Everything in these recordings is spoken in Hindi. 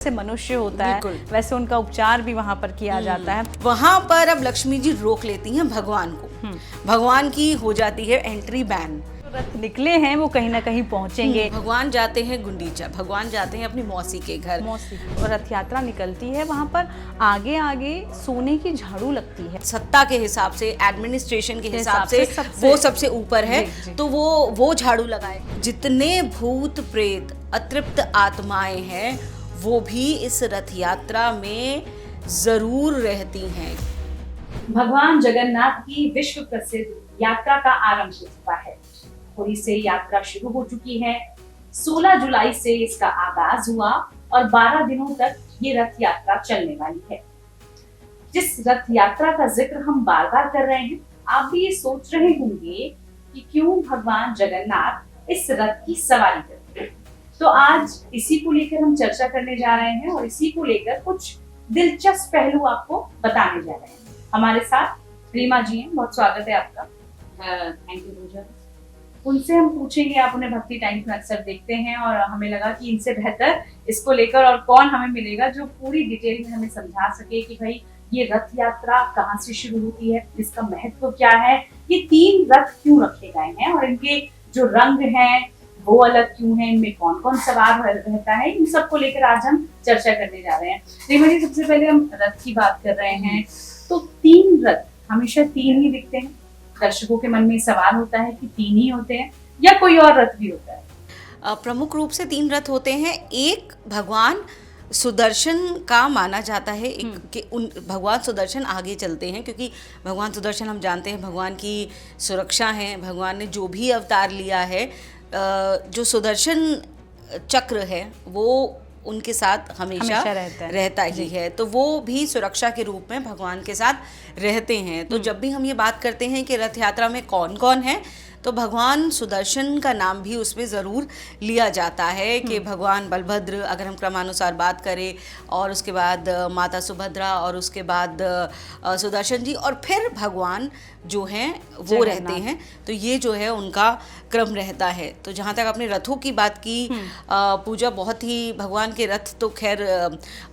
से मनुष्य होता है वैसे उनका उपचार भी वहाँ पर किया जाता है। वहाँ पर अब लक्ष्मी जी रोक लेती हैं भगवान को, भगवान की हो जाती है एंट्री बैन। रथ निकले हैं वो कहीं ना कहीं पहुंचेंगे। भगवान जाते हैं गुंडीचा, भगवान जाते हैं अपनी मौसी के घर। और रथ यात्रा निकलती है, वहाँ पर आगे आगे सोने की झाड़ू लगती है। सत्ता के हिसाब से, एडमिनिस्ट्रेशन के हिसाब से वो सबसे ऊपर है, तो वो झाड़ू लगाए। जितने भूत प्रेत अतृप्त आत्माएं हैं वो भी इस रथ यात्रा में जरूर रहती हैं। भगवान जगन्नाथ की विश्व प्रसिद्ध यात्रा का आरंभ हो चुका है। पुरी से यात्रा शुरू हो चुकी है। 16 जुलाई से इसका आगाज हुआ और 12 दिनों तक ये रथ यात्रा चलने वाली है। जिस रथ यात्रा का जिक्र हम बार बार कर रहे हैं, आप भी ये सोच रहे होंगे कि क्यों भगवान जगन्नाथ इस रथ की सवारी करते हैं। तो आज इसी को लेकर हम चर्चा करने जा रहे हैं और इसी को लेकर कुछ दिलचस्प पहलू आपको बताने जा रहे हैं। हमारे साथ रीमा जी हैं, बहुत स्वागत है आपका। थैंक यू पूजा। उनसे हम पूछेंगे, आप उन्हें भक्ति टाइम में अक्सर देखते हैं और हमें लगा कि इनसे बेहतर इसको लेकर और कौन हमें मिलेगा जो पूरी डिटेल में हमें समझा सके कि भाई ये रथ यात्रा कहाँ से शुरू होती है, इसका महत्व क्या है, ये 3 रथ क्यों रखे गए हैं और इनके जो रंग हैं वो अलग क्यों है, इनमें कौन कौन सवार रहता है, इन सबको लेकर आज हम चर्चा करने जा रहे हैं। रीमा जी, सबसे पहले हम रथ की बात कर रहे हैं, तो 3 रथ हमेशा 3 ही दिखते हैं। दर्शकों के मन में सवाल होता है कि 3 ही होते हैं या कोई और रथ भी होता है? प्रमुख रूप से 3 रथ होते हैं। एक भगवान सुदर्शन का माना जाता है कि भगवान सुदर्शन आगे चलते हैं, क्योंकि भगवान सुदर्शन हम जानते हैं भगवान की सुरक्षा है। भगवान ने जो भी अवतार लिया है, जो सुदर्शन चक्र है वो उनके साथ हमेशा रहता ही है, तो वो भी सुरक्षा के रूप में भगवान के साथ रहते हैं। तो जब भी हम ये बात करते हैं कि रथ यात्रा में कौन कौन है, तो भगवान सुदर्शन का नाम भी उसमें ज़रूर लिया जाता है कि भगवान बलभद्र, अगर हम क्रमानुसार बात करें, और उसके बाद माता सुभद्रा, और उसके बाद सुदर्शन जी, और फिर भगवान जो हैं वो रहते हैं। तो ये जो है उनका क्रम रहता है। तो जहाँ तक आपने रथों की बात की पूजा, बहुत ही भगवान के रथ तो खैर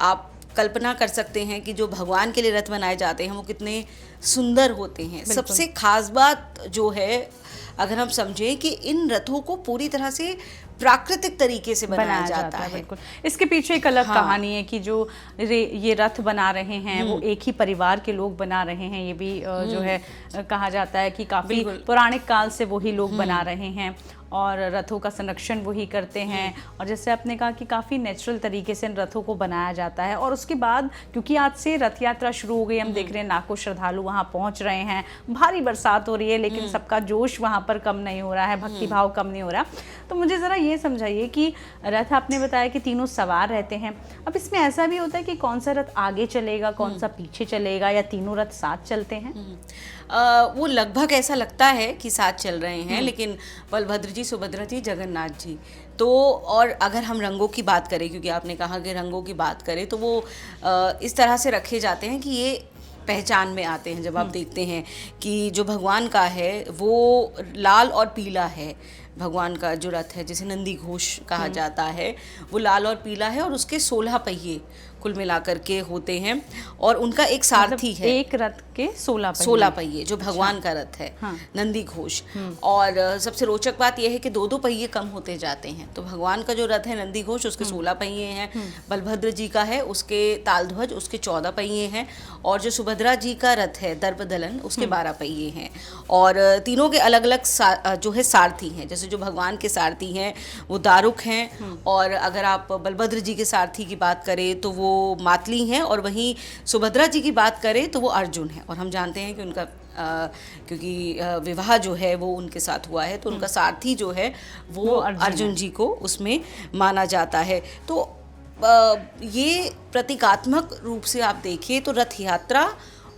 आप कल्पना कर सकते हैं कि जो भगवान के लिए रथ बनाए जाते हैं वो कितने सुंदर होते हैं। सबसे खास बात जो है, अगर हम समझें कि इन रथों को पूरी तरह से प्राकृतिक तरीके से बनाया जाता है। बिल्कुल। इसके पीछे एक अलग कहानी है कि जो ये रथ बना रहे हैं वो एक ही परिवार के लोग बना रहे हैं। ये भी जो है कहा जाता है कि काफी पौराणिक काल से वही लोग बना रहे हैं और रथों का संरक्षण वही करते हैं। और जैसे आपने कहा कि काफ़ी नेचुरल तरीके से इन रथों को बनाया जाता है। और उसके बाद क्योंकि आज से रथ यात्रा शुरू हो गई, हम देख रहे हैं लाखों श्रद्धालु वहाँ पहुँच रहे हैं, भारी बरसात हो रही है, लेकिन सबका जोश वहाँ पर कम नहीं हो रहा है, भक्ति भाव कम नहीं हो रहा। तो मुझे ज़रा ये समझाइए कि रथ आपने बताया कि तीनों सवार रहते हैं, अब इसमें ऐसा भी होता है कि कौन सा रथ आगे चलेगा, कौन सा पीछे चलेगा, या तीनों रथ साथ चलते हैं? वो लगभग ऐसा लगता है कि साथ चल रहे हैं, लेकिन बलभद्र जी, सुभद्रा जी, जगन्नाथ जी। तो और अगर हम रंगों की बात करें, क्योंकि आपने कहा कि रंगों की बात करें, तो वो इस तरह से रखे जाते हैं कि ये पहचान में आते हैं। जब आप देखते हैं कि जो भगवान का है वो लाल और पीला है, भगवान का जो रथ है जिसे नंदी घोष कहा जाता है वो लाल और पीला है, और उसके 16 पहिए कुल मिलाकर के होते हैं, और उनका एक सारथी है। एक रथ के 16 पहिए जो भगवान का रथ है, नंदी घोष। और सबसे रोचक बात यह है कि 2-2 पहिए कम होते जाते हैं। तो भगवान का जो रथ है नंदी घोष, उसके 16 पहिए हैं। बलभद्र जी का है, उसके तालध्वज, उसके 14 पहिए हैं। और जो सुभद्रा जी का रथ है दर्पदलन, उसके 12 पहिए हैं। और तीनों के अलग अलग जो है सारथी हैं। जैसे जो भगवान के सारथी हैं वो दारुक हैं, और अगर आप बलभद्र जी के सारथी की बात करें तो वो मातली हैं, और वहीं सुभद्रा जी की बात करें तो वो अर्जुन है। और हम जानते हैं कि उनका क्योंकि विवाह जो है वो उनके साथ हुआ है, तो उनका सारथी जो है वो अर्जुन जी को उसमें माना जाता है। तो ये प्रतीकात्मक रूप से आप देखिए तो रथ यात्रा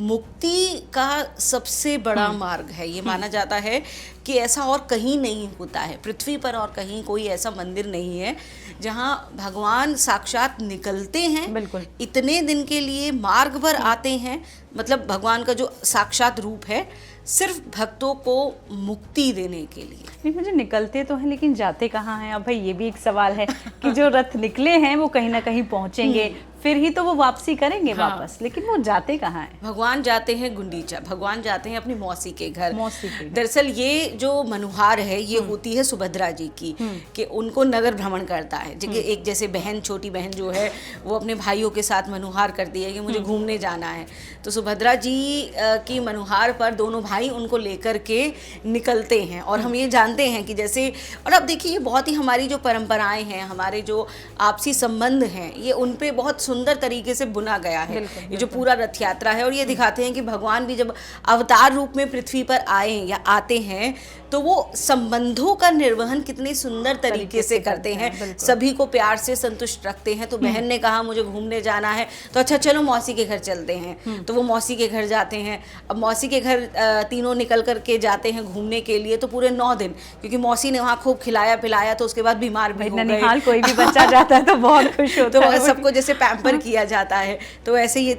मुक्ति का सबसे बड़ा मार्ग है। ये माना जाता है कि ऐसा और कहीं नहीं होता है पृथ्वी पर, और कहीं कोई ऐसा मंदिर नहीं है जहाँ भगवान साक्षात निकलते हैं, बिल्कुल इतने दिन के लिए मार्ग पर आते हैं। मतलब भगवान का जो साक्षात रूप है सिर्फ भक्तों को मुक्ति देने के लिए। नहीं, मुझे निकलते तो हैं लेकिन जाते कहाँ हैं? अब भाई ये भी एक सवाल है कि जो रथ निकले हैं वो कहीं ना कहीं पहुंचेंगे, फिर ही तो वो वापसी करेंगे वापस, लेकिन वो जाते कहाँ हैं? भगवान जाते हैं गुंडीचा, भगवान जाते हैं अपनी मौसी के घर। मौसी के घर। दरअसल ये जो मनुहार है ये होती है सुभद्रा जी की, कि उनको नगर भ्रमण करता है। एक जैसे बहन, छोटी बहन जो है वो अपने भाइयों के साथ मनुहार करती है कि मुझे घूमने जाना है, तो सुभद्रा जी की मनुहार पर दोनों भाई उनको लेकर के निकलते हैं। और हम ये जानते हैं कि जैसे, और अब देखिए ये बहुत ही हमारी जो परंपराएं हैं, हमारे जो आपसी संबंध हैं, ये उन पे बहुत सुंदर तरीके से बुना गया है। ये जो पूरा रथ यात्रा है, और ये दिखाते हैं कि भगवान भी जब अवतार रूप में पृथ्वी पर आए या आते हैं तो वो संबंधों का निर्वहन कितने सुंदर तरीके से करते हैं, सभी को प्यार से संतुष्ट रखते हैं। तो बहन ने कहा मुझे घूमने जाना है, तो अच्छा चलो मौसी के घर चलते हैं, तो वो मौसी के घर जाते हैं। अब मौसी के घर तीनों निकल करके जाते हैं घूमने के लिए, तो पूरे 9 दिन, क्योंकि मौसी ने वहाँ खूब खिलाया पिलाया, तो उसके बाद बीमार भी हो गए। कोई भी बच्चा जाता है तो बहुत खुश होता है, तो सबको जैसे पैम्पर किया जाता है, तो ऐसे ये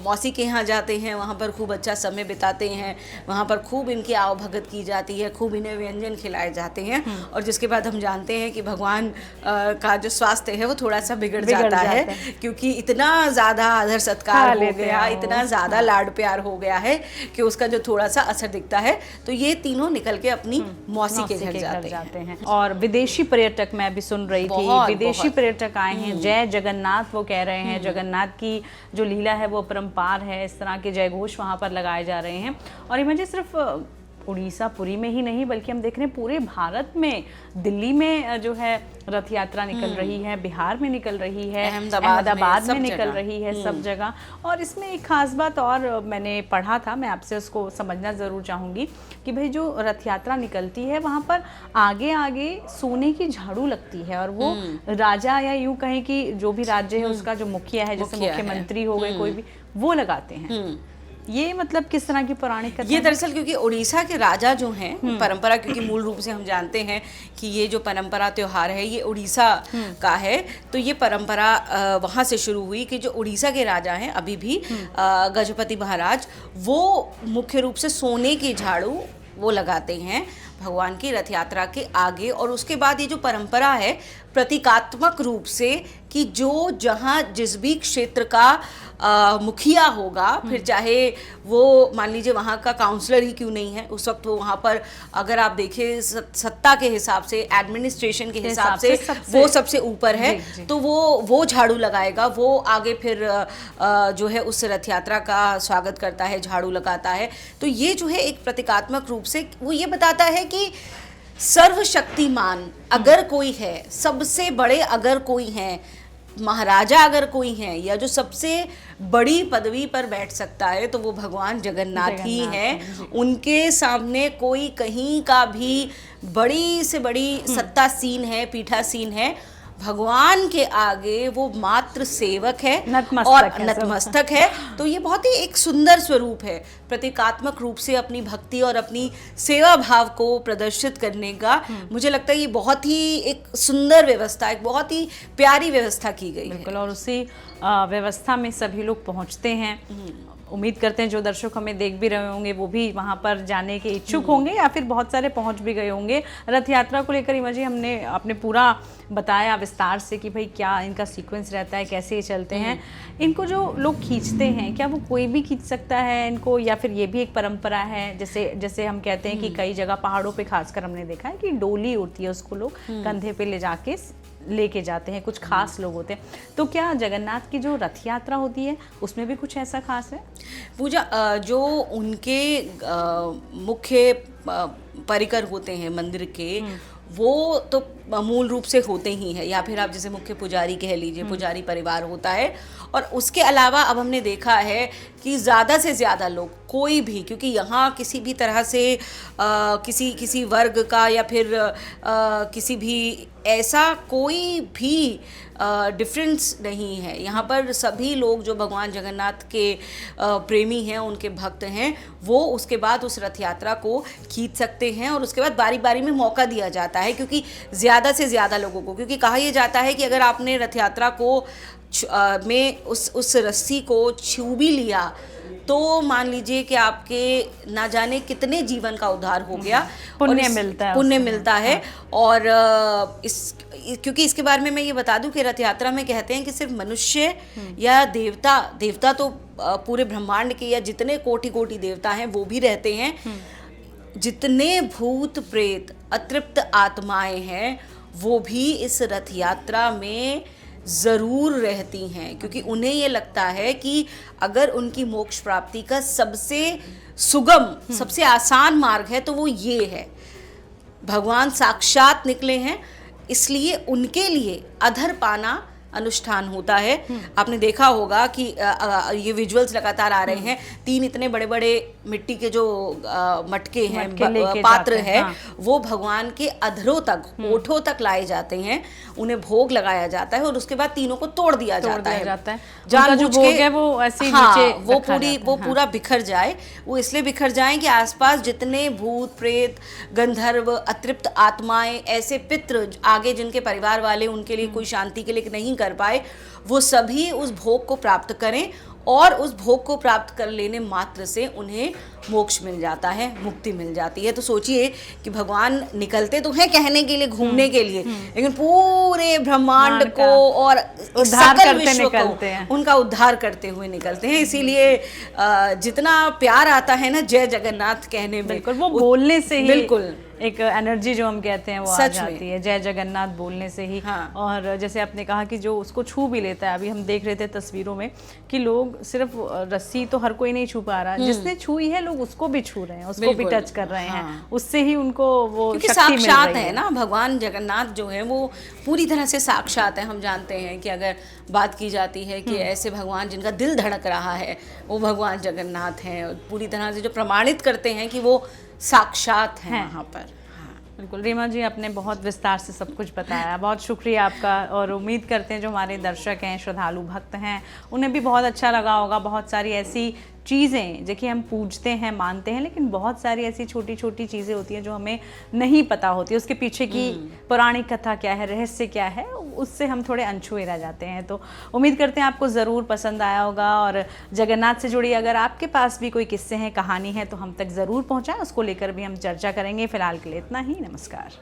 मौसी के यहाँ जाते हैं, वहाँ पर खूब अच्छा समय बिताते हैं, वहाँ पर खूब इनकी आवभगत की जाती है, खूब इन्हें व्यंजन खिलाए जाते हैं। और जिसके बाद हम जानते हैं कि भगवान का जो स्वास्थ्य है वो थोड़ा सा बिगड़ जाता है, क्योंकि इतना ज़्यादा आदर सत्कार हो गया, इतना ज़्यादा लाड प्यार हो गया है कि उसका जो थोड़ा सा असर दिखता है। तो ये तीनों निकल के अपनी मौसी के घर जाते हैं। और विदेशी पर्यटक, मैं भी सुन रही थी, विदेशी पर्यटक आए हैं, जय जगन्नाथ वो कह रहे हैं, जगन्नाथ की जो लीला है वो अपरंपार है, इस तरह के जय घोष वहाँ पर लगाए जा रहे हैं। और ये मुझे सिर्फ उड़ीसा पुरी में ही नहीं बल्कि हम देख रहे हैं पूरे भारत में, दिल्ली में जो है रथ यात्रा निकल रही है, बिहार में निकल रही है, अहमदाबाद में निकल रही है, सब जगह। और इसमें एक खास बात और मैंने पढ़ा था, मैं आपसे उसको समझना ज़रूर चाहूँगी कि भाई जो रथ यात्रा निकलती है वहाँ पर आगे आगे सोने की झाड़ू लगती है, और वो राजा या यूँ कहें कि जो भी राज्य है उसका जो मुखिया है, जैसे मुख्यमंत्री हो गए कोई भी, वो लगाते हैं। ये मतलब किस तरह की पौराणिक कथा? ये दरअसल क्योंकि उड़ीसा के राजा जो हैं, परंपरा, क्योंकि मूल रूप से हम जानते हैं कि ये जो परंपरा त्योहार है ये उड़ीसा का है, तो ये परंपरा वहाँ से शुरू हुई कि जो उड़ीसा के राजा हैं अभी भी गजपति महाराज, वो मुख्य रूप से सोने की झाड़ू वो लगाते हैं भगवान की रथ यात्रा के आगे। और उसके बाद ये जो परंपरा है प्रतीकात्मक रूप से कि जो जहाँ जिस भी क्षेत्र का मुखिया होगा, फिर चाहे वो मान लीजिए वहाँ का काउंसलर ही क्यों नहीं है, उस वक्त वो वहाँ पर, अगर आप देखें सत्ता के हिसाब से, एडमिनिस्ट्रेशन के हिसाब से वो सबसे ऊपर है, तो वो झाड़ू लगाएगा, वो आगे फिर जो है उस रथ यात्रा का स्वागत करता है, झाड़ू लगाता है। तो ये जो है एक प्रतीकात्मक रूप से वो ये बताता है कि सर्वशक्तिमान अगर कोई है, सबसे बड़े अगर कोई हैं, महाराजा अगर कोई है, या जो सबसे बड़ी पदवी पर बैठ सकता है, तो वो भगवान जगन्नाथ ही हैं। उनके सामने कोई कहीं का भी बड़ी से बड़ी सत्तासीन है, पीठासीन है, भगवान के आगे वो मात्र सेवक है और नतमस्तक है। तो ये बहुत ही एक सुंदर स्वरूप है, प्रतीकात्मक रूप से अपनी भक्ति और अपनी सेवा भाव को प्रदर्शित करने का। मुझे लगता है ये बहुत ही एक सुंदर व्यवस्था, एक बहुत ही प्यारी व्यवस्था की गई है। और उसी व्यवस्था में सभी लोग पहुंचते हैं। उम्मीद करते हैं जो दर्शक हमें देख भी रहे होंगे वो भी वहां पर जाने के इच्छुक होंगे, या फिर बहुत सारे पहुंच भी गए होंगे। रथ यात्रा को लेकर इमजी हमने आपने पूरा बताया विस्तार से कि भाई क्या इनका सीक्वेंस रहता है, कैसे ये चलते हैं। इनको जो लोग खींचते हैं, क्या वो कोई भी खींच सकता है इनको, या फिर ये भी एक परंपरा है? जैसे हम कहते हैं कि कई जगह पहाड़ों पे खासकर हमने देखा है कि डोली उड़ती है, उसको लोग कंधे पे ले जाके लेके जाते हैं, कुछ खास लोग होते हैं। तो क्या जगन्नाथ की जो रथ यात्रा होती है उसमें भी कुछ ऐसा खास है? पूजा, जो उनके मुख्य परिकर होते हैं मंदिर के, वो तो मूल रूप से होते ही हैं, या फिर आप जैसे मुख्य पुजारी कह लीजिए, पुजारी परिवार होता है। और उसके अलावा अब हमने देखा है कि ज़्यादा से ज़्यादा लोग, कोई भी, क्योंकि यहाँ किसी भी तरह से किसी वर्ग का या फिर किसी भी ऐसा कोई भी डिफरेंस नहीं है। यहाँ पर सभी लोग जो भगवान जगन्नाथ के प्रेमी हैं, उनके भक्त हैं, वो उसके बाद उस रथ यात्रा को खींच सकते हैं। और उसके बाद बारी बारी में मौका दिया जाता है, क्योंकि ज़्यादा ज़्यादा से ज़्यादा लोगों को, क्योंकि कहा यह जाता है कि अगर आपने रथ यात्रा को में उस रस्सी को छू भी लिया तो मान लीजिए कि आपके ना जाने कितने जीवन का उद्धार हो गया, पुण्य मिलता है, पुण्य मिलता है। और क्योंकि इसके बारे में मैं ये बता दूं कि रथ यात्रा में कहते हैं कि सिर्फ मनुष्य या देवता तो पूरे ब्रह्मांड के या जितने कोटि कोटि देवता हैं वो भी रहते हैं, जितने भूत प्रेत अतृप्त आत्माएं हैं वो भी इस रथ यात्रा में ज़रूर रहती हैं, क्योंकि उन्हें ये लगता है कि अगर उनकी मोक्ष प्राप्ति का सबसे सुगम सबसे आसान मार्ग है तो वो ये है, भगवान साक्षात निकले हैं, इसलिए उनके लिए अधर पाना अनुष्ठान होता है। आपने देखा होगा कि ये विजुअल्स लगातार आ रहे हैं, 3 इतने बड़े बड़े मिट्टी के जो मटके हैं, पात्र है, हाँ। वो भगवान के अधरों तक, ओठों तक लाए जाते हैं, उन्हें भोग लगाया जाता है और उसके बाद तीनों को तोड़ दिया जाता है। जानबूझ के वो ऐसे ही नीचे वो पूरा बिखर जाए, वो इसलिए बिखर जाए कि आसपास जितने भूत प्रेत गंधर्व अतृप्त आत्माएं, ऐसे पितृ आगे जिनके परिवार वाले उनके लिए कोई शांति के लिए नहीं कर पाए, वो सभी उस भोग को प्राप्त करें और उस भोग को प्राप्त कर लेने मात्र से उन्हें मोक्ष मिल जाता है, मुक्ति मिल जाती है। तो सोचिए कि भगवान निकलते तो हैं कहने के लिए, घूमने के लिए, लेकिन पूरे ब्रह्मांड को और सकल विश्व को उनका उद्धार करते हुए निकलते हैं। इसीलिए जितना प्यार आता है ना जय जगन्नाथ कहने में, बिल्कुल वो बोलने से ही बिल्कुल एक एनर्जी जो हम कहते हैं वो आ जाती है, जय जगन्नाथ बोलने से ही। हाँ। और जैसे आपने कहा कि जो उसको छू भी लेता है, अभी हम देख रहे थे तस्वीरों में कि लोग सिर्फ रस्सी तो हर कोई नहीं छू पा रहा, जिसने छुई है लोग उसको भी छू रहे हैं, उसको भी टच कर रहे हैं, उससे ही उनको वो क्योंकि शक्ति मिल साक्षात रही है ना, भगवान जगन्नाथ जो है वो पूरी तरह से साक्षात है। हम जानते हैं कि अगर बात की जाती है कि ऐसे भगवान जिनका दिल धड़क रहा है वो भगवान जगन्नाथ हैं, पूरी तरह से जो प्रमाणित करते हैं कि वो साक्षात हैं वहाँ पर। बिल्कुल रीमा जी, आपने बहुत विस्तार से सब कुछ बताया, बहुत शुक्रिया आपका। और उम्मीद करते हैं जो हमारे दर्शक हैं, श्रद्धालु भक्त हैं, उन्हें भी बहुत अच्छा लगा होगा। बहुत सारी ऐसी चीज़ें जो कि हम पूजते हैं, मानते हैं, लेकिन बहुत सारी ऐसी छोटी छोटी चीज़ें होती हैं जो हमें नहीं पता होती, उसके पीछे की पौराणिक कथा क्या है, रहस्य क्या है, उससे हम थोड़े अनछुए रह जाते हैं। तो उम्मीद करते हैं आपको ज़रूर पसंद आया होगा। और जगन्नाथ से जुड़ी अगर आपके पास भी कोई किस्से हैं, कहानी है, तो हम तक ज़रूर पहुँचाएँ, उसको लेकर भी हम चर्चा करेंगे। फिलहाल के लिए इतना ही, नमस्कार।